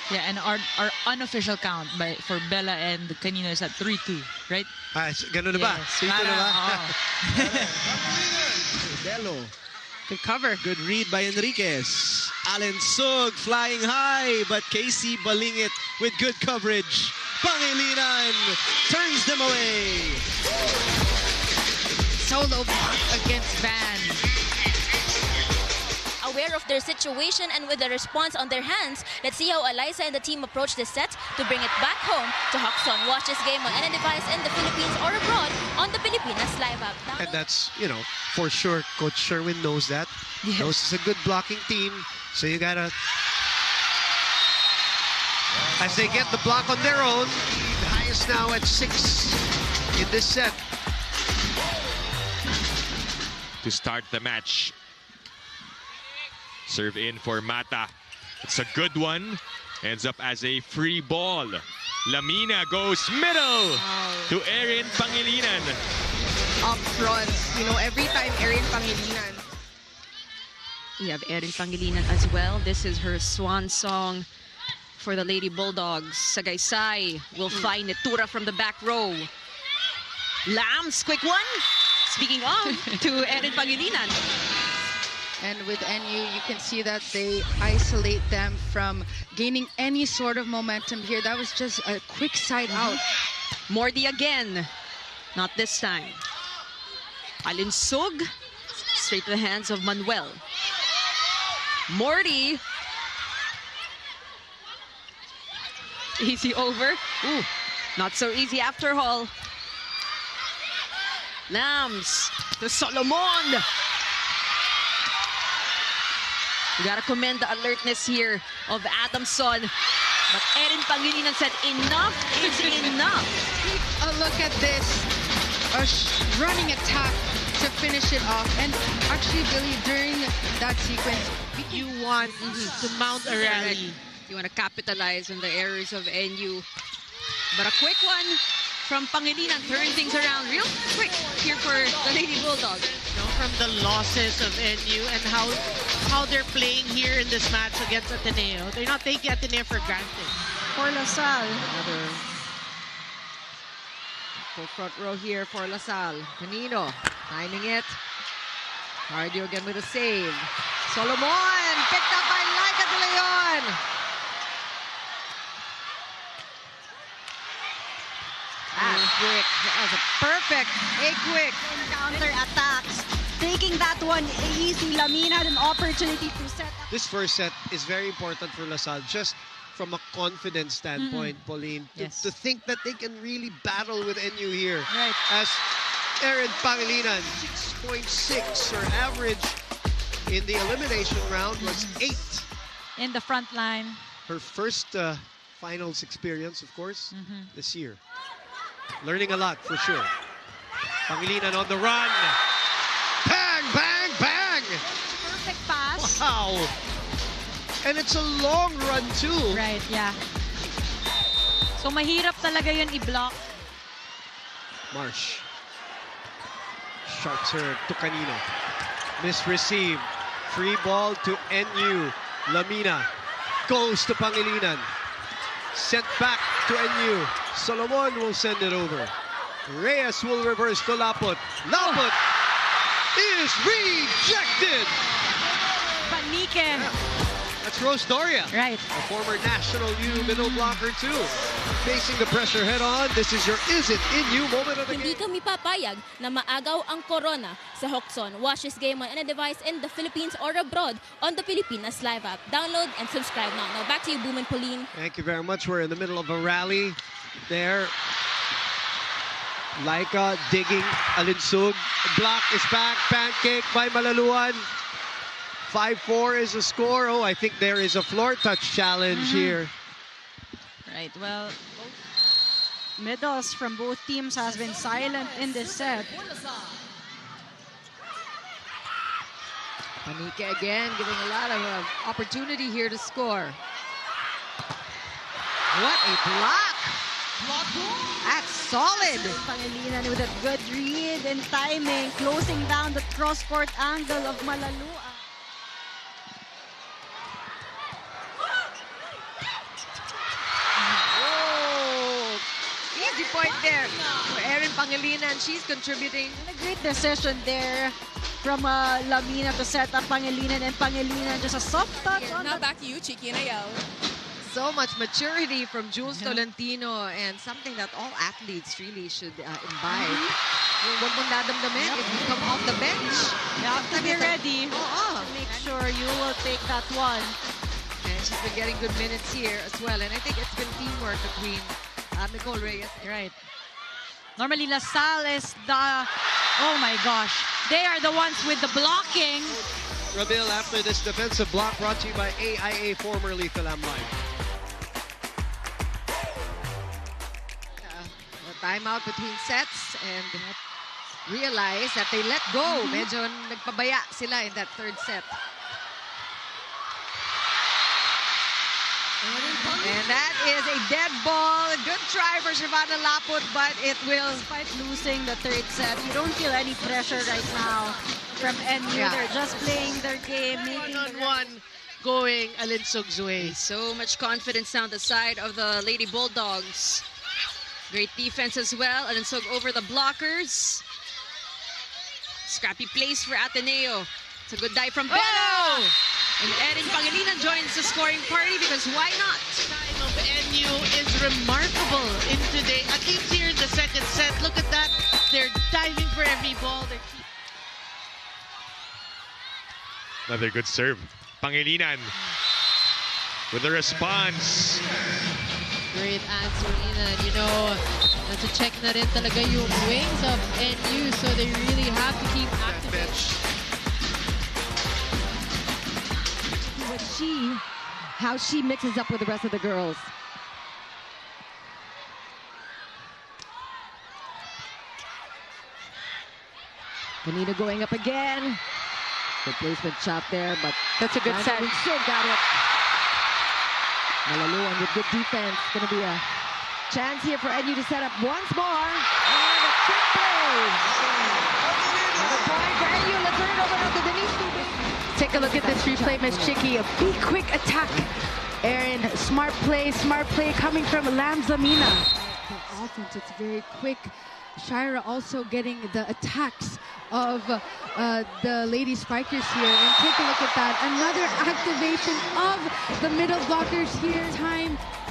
Yeah, and our unofficial count for Bella and Canino is at 3-2, right? Ganun na ba? Yes. 3-2 na ba? Bello. Good cover. Good read by Enriquez. Allen Sug flying high, but Casey baling it with good coverage. Pangilinan turns them away. Solo block against Van. Aware of their situation and with the response on their hands, let's see how Eliza and the team approach this set to bring it back home to Hoxton. Watch this game on any device in the Philippines or abroad on the Pilipinas Live app. And that's, you know, for sure, Coach Sherwin knows that. Yes. Knows it's a good blocking team, so you gotta... As they get the block on their own, the highest now at 6 in this set. To start the match. Serve in for Mata. It's a good one. Ends up as a free ball. Lamina goes middle to Erin Pangilinan. Up front, you know, every time Erin Pangilinan. We have Erin Pangilinan as well. This is her swan song for the Lady Bulldogs. Sagaysay will find Tura from the back row. Lams, quick one. Speaking of, to Erin Pangilinan. And with NU, you can see that they isolate them from gaining any sort of momentum here. That was just a quick side out. Mordi again. Not this time. Alinsug. Straight to the hands of Manuel. Mordi. Easy over. Ooh, not so easy after all. Lams to Solomon. You gotta commend the alertness here of Adamson. But Erin Pangilinan said enough is enough. Take a look at this. A running attack to finish it off. And actually, Billy, during that sequence, You want to mount a rally. You want to capitalize on the errors of NU. But a quick one from Pangilinan, turn things around real quick here for the Lady Bulldogs. You know, from the losses of NU and how they're playing here in this match against Ateneo. They're not taking Ateneo for granted. For LaSalle. Another full front row here for LaSalle. Canino timing it. Cardio again with a save. Solomon picked up by Laika de Leon. Quick. That was a perfect quick counter attacks. Taking that one easy, Lamina had an opportunity to set up. This first set is very important for LaSalle, just from a confidence standpoint, Pauline. Yes. To think that they can really battle with NU here. Right. As Erin Pangilinan, 6.6, her average in the elimination round was 8. In the front line. Her first finals experience, of course, this year. Learning a lot, for sure. Pangilinan on the run. Bang, bang, bang! Perfect pass. Wow! And it's a long run, too. Right, yeah. So mahirap talaga yun i-block. Marsh. Sharp serve to Canino. Misreceived. Free ball to NU. Lamina goes to Pangilinan. Sent back to NU. Solomon will send it over. Reyes will reverse to Lapot. Lapot is rejected. Panique. Yeah. That's Rose Doria. Right. A former national U middle blocker too. Facing the pressure head on. This is your Is It In You moment of the Hindi game. kami papayag na maagaw ang corona sa Hoxton. Watch this game on any device in the Philippines or abroad on the Pilipinas Live app. Download and subscribe now. Now back to you, Boom and Pauline. Thank you very much. We're in the middle of a rally there. Laika digging. Alinsug. Block is back. Pancake by Malaluan. 5-4 is the score. Oh, I think there is a floor touch challenge here. Right, well, middles from both teams has been silent in this set. Panique again, giving a lot of opportunity here to score. What a block! That's solid. Pangilinan with a good read and timing, closing down the cross-court angle of Malalua. point there for Erin Pangilinan. She's contributing. And a great decision there from Lamina to set up Pangilinan, and Pangilinan just a soft touch on Now the... back to you, Chiki and Ayel. So much maturity from Jules Tolentino, and something that all athletes really should imbibe. Yung wag mong dadamdamin if you come off the bench. You have to be ready. Make sure you will take that one. And she's been getting good minutes here as well. And I think it's been teamwork between Nicole Reyes. Right. Normally, LaSalle is the... Oh my gosh. They are the ones with the blocking. Rabil, after this defensive block brought to you by AIA, formerly Philam Life. A timeout between sets and realize that they let go. Medyo nagpabaya sila in that third set. And that is a dead ball. Good try for Shavana Laput, but it will... Despite losing the third set, you don't feel any pressure right now from NU. Yeah. They're just playing their game, making One-on-one going Alinsug's way. So much confidence down the side of the Lady Bulldogs. Great defense as well. Alinsug over the blockers. Scrappy place for Ateneo. It's a good dive from Bello. And Erin Pangilinan joins the scoring party because why not? Time of NU is remarkable in today. At least here in the second set. Look at that. They're diving for every ball. Another good serve. Pangilinan with the response. Great answer, Ina. You know, to check na rin talaga yung wings of NU, so they really have to keep active. How she mixes up with the rest of the girls. Bonita going up again. Good placement shot there, but that's a good set. Still got it. Malaluan with good defense. Going to be a chance here for NU to set up once more. And a quick play. Another point for NU. Let's turn it over now to Denise. Take a look at this replay, Miss Chicky. A big, quick attack. Erin, smart play coming from Lams Lamina. The offense, it's very quick. Shira also getting the attacks of the Lady Spikers here. And take a look at that. Another activation of the middle blockers here.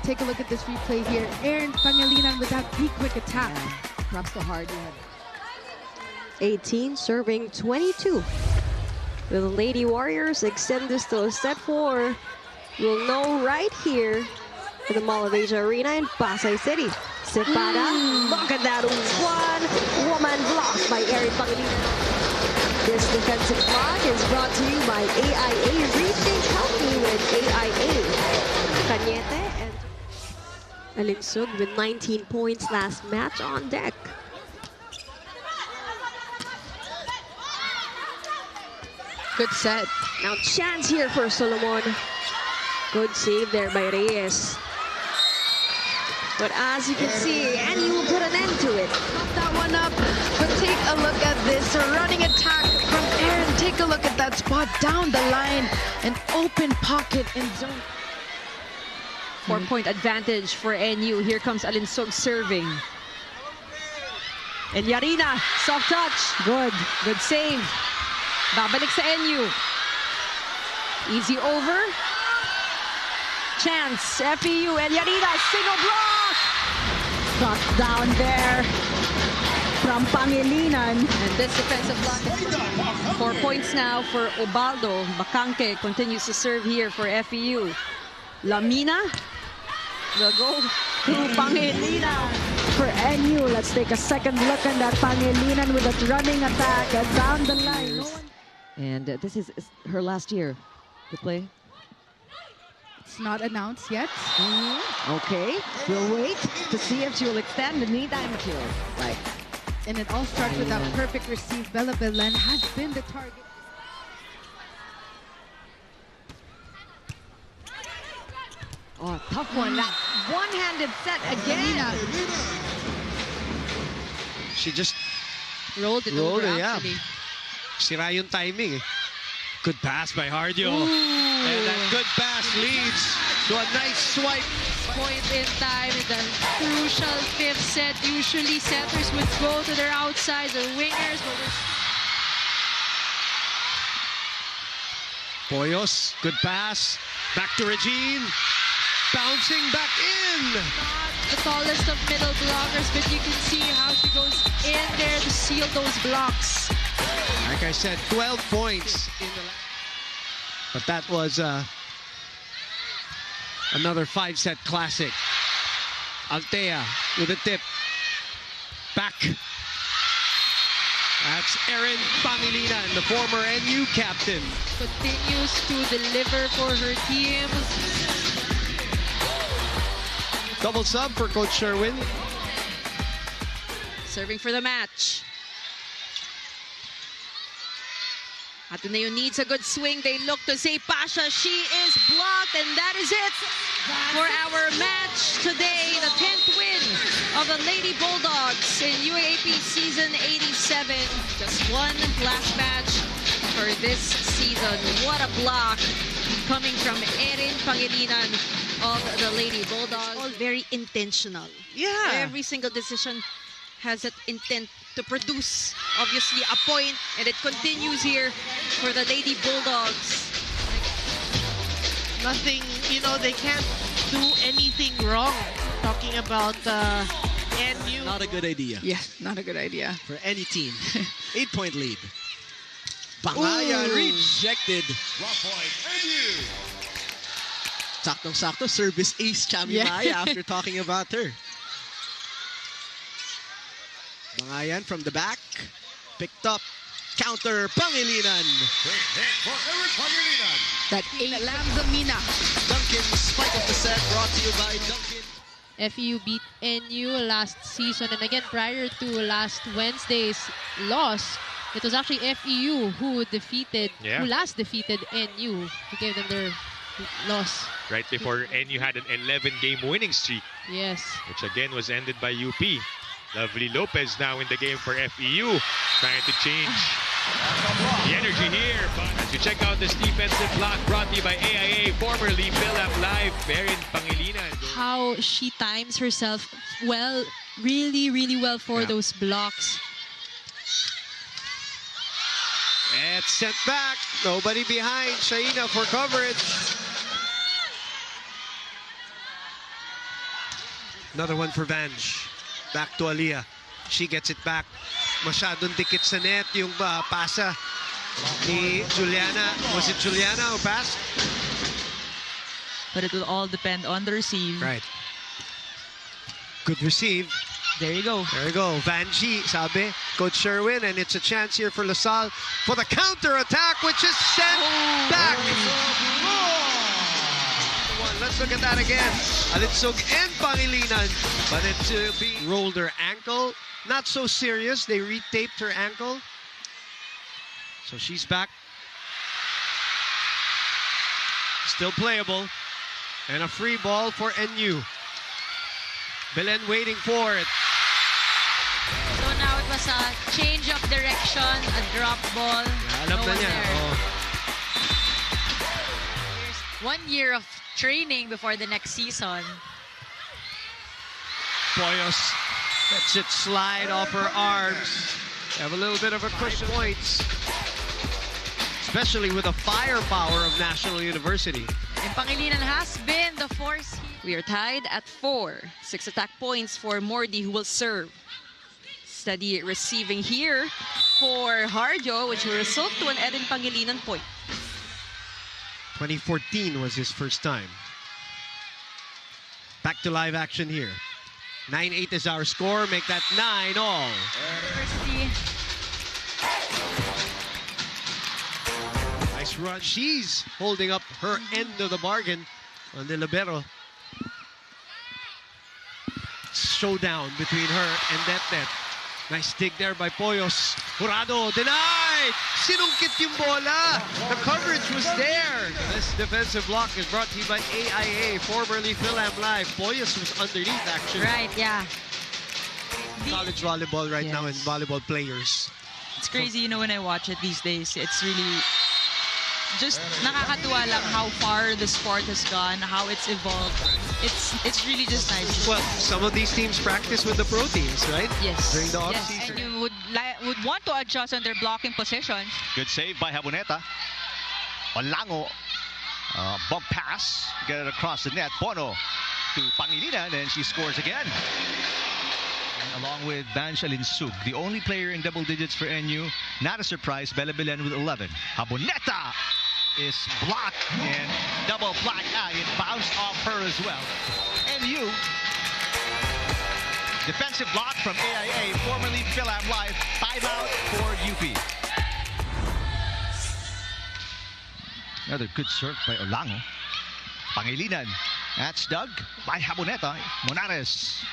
Take a look at this replay here. Erin Pangilinan with that big, quick attack. Yeah. Props to Hardy. 18 serving 22. Will the Lady Warriors extend this to a set 4? We'll know right here in the Mall of Asia Arena in Pasay City. Sepada, look at that one woman block by Erin Pangilinan. This defensive block is brought to you by AIA. Rethink healthy with AIA. Cañete and Alinsug with 19 points last match on deck. Good set. Now chance here for Solomon. Good save there by Reyes. But as you can see, NU will put an end to it. Pop that one up, but take a look at this. A running attack from Erin. Take a look at that spot down the line. An open pocket in zone. 4-point advantage for NU. Here comes Alinsug serving. And Yarina, soft touch. Good save. Babalik sa NU. Easy over. Chance, FEU, and Yarina, single block! Struck down there from Pangilinan. And this defensive block, 4 points now for Ubaldo. Bacanque continues to serve here for FEU. Lamina will go to Pangilinan. For NU, let's take a second look at that Pangilinan with a running attack down the line. And this is her last year to play. It's not announced yet. Okay, we'll wait to see if she will extend. In the meantime, she'll like. And it all starts with that perfect receive. Bella Belen has been the target. Oh, tough one. That one-handed set again. She just rolled it over, actually. Sira yung timing. Good pass by Hardio. And that good pass leads to a nice swipe. Point in time in the crucial fifth set. Usually setters would go to their outsides or wingers. But Poyos, good pass. Back to Regine. Bouncing back in. not the tallest of middle blockers, but you can see how she goes in there to seal those blocks. Like I said, 12 points in the but that was another 5-set classic. Altea with a tip. Back. That's Erin Pangilinan, the former NU captain. Continues to deliver for her team. Double sub for Coach Sherwin. Serving for the match. Ateneo needs a good swing. They look to say Pasha. She is blocked, and that is it for our match today. The 10th win of the Lady Bulldogs in UAAP season 87. Just one last match for this season. What a block coming from Erin Pangilinan of the Lady Bulldogs. All very intentional. Yeah. Every single decision has that intent to produce, obviously, a point, and it continues here for the Lady Bulldogs. Nothing, they can't do anything wrong. Talking about NU. Not a good idea Yes, not a good idea. for any team. 8-point lead. Bangayan rejected. Saktong-sakto, service ace Chamimaya after talking about her. Bangayan from the back. Picked up. Counter, Pangilinan. That 8 Lamzamina. Duncan, spike of the set, brought to you by Duncan. FEU beat NU last season, and again prior to last Wednesday's loss, it was actually FEU who last defeated NU, who gave them their loss. Right before NU had an 11-game winning streak, Yes. which again was ended by UP. Lovely Lopez now in the game for FEU, trying to change the energy here. But as you check out this defensive block brought to you by AIA, formerly Philap Live, Erin Pangilinan. How she times herself well, really, really well for those blocks. It's sent back. Nobody behind. Shaina for coverage. Another one for Vange. Back to Aliyah. She gets it back. Masyadong dikit sa net yung pasa ni Juliana. Was it Juliana who passed? But it will all depend on the receive. Right. Good receive. There you go. There you go. Vanji, sabi, Coach Sherwin, and it's a chance here for LaSalle for the counter-attack, which is sent back. Let's look at that again. Alinsug and Pangilinan, but it rolled her ankle. Not so serious. They retaped her ankle. So she's back. Still playable. And a free ball for NU. Belen waiting for it. So now it was a change of direction, a drop ball. Alam na niya. There's 1 year of training before the next season. Poyos lets it slide off her arms. Have a little bit of a cushion points. Especially with the firepower of National University. And Pangilinan has been the force. We are tied at 4. 6 attack points for Mordi, who will serve. Steady receiving here for Harjo, which will result to an Erin Pangilinan point. 2014 was his first time. Back to live action here. 9-8 is our score. Make that 9-all. Nice run. She's holding up her end of the bargain on the libero. Showdown between her and Net. Nice dig there by Poyos. Jurado denied! Sinungkit yung bola! The coverage was there! This defensive block is brought to you by AIA, formerly Philam Live. Poyos was underneath, actually. Right, yeah. College volleyball right now and volleyball players. It's crazy, when I watch it these days. It's really just nakakatuwa lang how far the sport has gone, how it's evolved. It's really just nice. Well, some of these teams practice with the pro teams, right? Yes. During the Yes, off-season. and you would want to adjust on their blocking positions. Good save by Jaboneta. Olango. Bump pass. Get it across the net. Bono to Pangilinan, and she scores again. Along with Banch Alinsug, the only player in double digits for NU. Not a surprise, Bella Belen with 11. Jaboneta is blocked and double block. It bounced off her as well. NU, defensive block from AIA, formerly Philam Life. Timeout for UP. Another good serve by Olango. Pangilinan. That's dug by Jaboneta. Monares.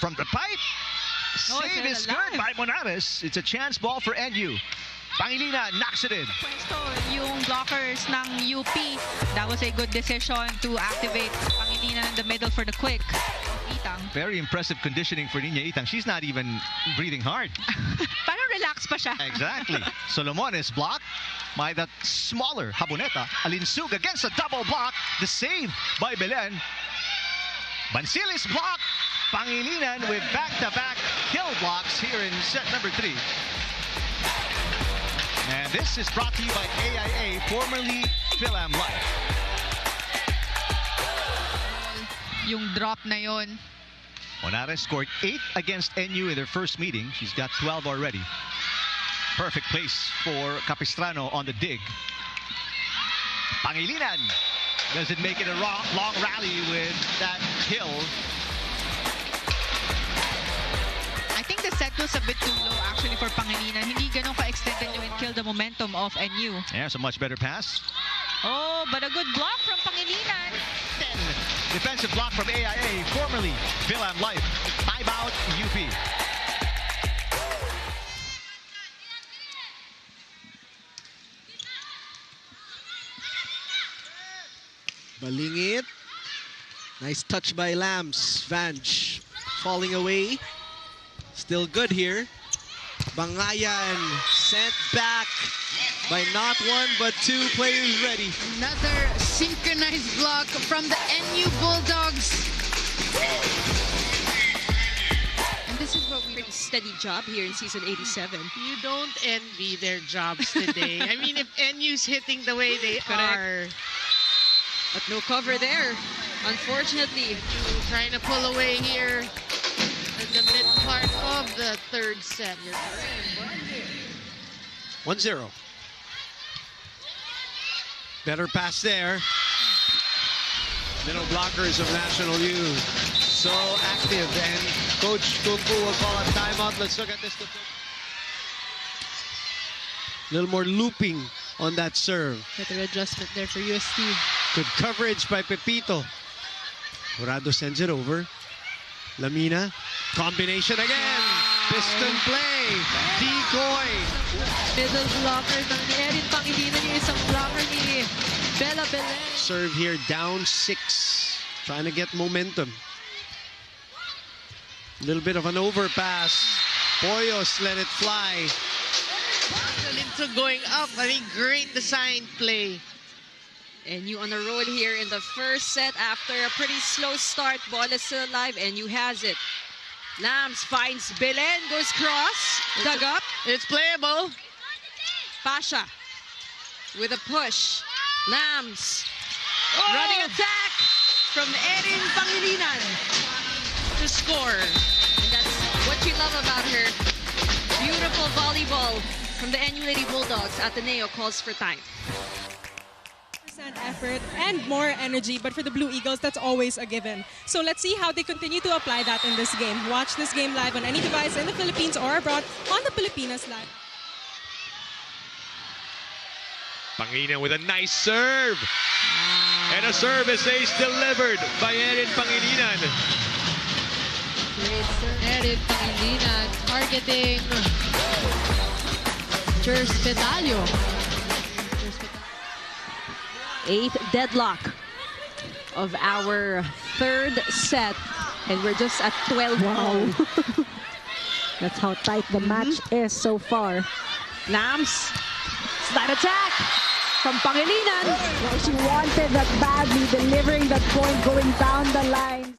From the pipe. Save is good by Monares. It's a chance ball for NU. Pangilinan knocks it in. Pwesto yung blockers ng UP. That was a good decision to activate Pangilinan in the middle for the quick. Itang. Very impressive conditioning for Niña Itang. She's not even breathing hard. Parang relax pa siya. Exactly. Solomon is blocked by that smaller Jaboneta. Alinsug against a double block. The save by Belen. Bansil is blocked. Pangilinan with back-to-back kill blocks here in set number 3. And this is brought to you by AIA, formerly Philam Life. Yung drop na yon. Monares scored 8 against NU in their first meeting. She's got 12 already. Perfect place for Capistrano on the dig. Pangilinan doesn't make it a long rally with that kill. I think the set was a bit too low actually for Pangilinan. Hindi ganun ka-extended to kill the momentum of NU. Yeah, it's a much better pass. Oh, but a good block from Pangilinan. Defensive block from AIA, formerly Philam Life. Timeout, UP. Balingit. Nice touch by Lams. Vanch falling away. Still good here. Bangayan sent back by not one but 2 players ready. Another synchronized block from the NU Bulldogs. And this is what we pretty steady job here in season 87. You don't envy their jobs today. I mean, if NU's hitting the way they are. But no cover there, unfortunately. Trying to pull away here in the mid part of the third set. 1-0. Better pass there. Middle blockers of National U. So active, and Coach Kumpu will call a timeout. Let's look at this. A little more looping on that serve. Better adjustment there for UST. Good coverage by Pepito. Jurado sends it over. Lamina. Combination again. Piston play. Decoy. middle blocker ng ni Erin Pangilinan, yung isang blocker ni Bella Belen. Serve here down 6. Trying to get momentum. A little bit of an overpass. Poyos let it fly. Into going up. I mean, great design play. And you on the road here in the first set after a pretty slow start. Ball is still alive, and you has it. Lams finds Belen, goes cross, dug up. It's playable. Pasha with a push. Lams running attack from Erin Pangilinan to score. And that's what you love about her. Beautiful volleyball from the NU Lady Bulldogs. Ateneo calls for time. Effort and more energy, but for the Blue Eagles, that's always a given. So let's see how they continue to apply that in this game. Watch this game live on any device in the Philippines or abroad on the Pilipinas Live. Pangilinan with a nice serve. And a service ace delivered by Erin Pangilinan. Great serve. Erin Pangilinan targeting Jers Pedalio. 8th deadlock of our third set, and we're just at 12. Wow. That's how tight the match is so far. Lams Slide attack from Pangilinan. Well, she wanted that badly, delivering that point going down the line.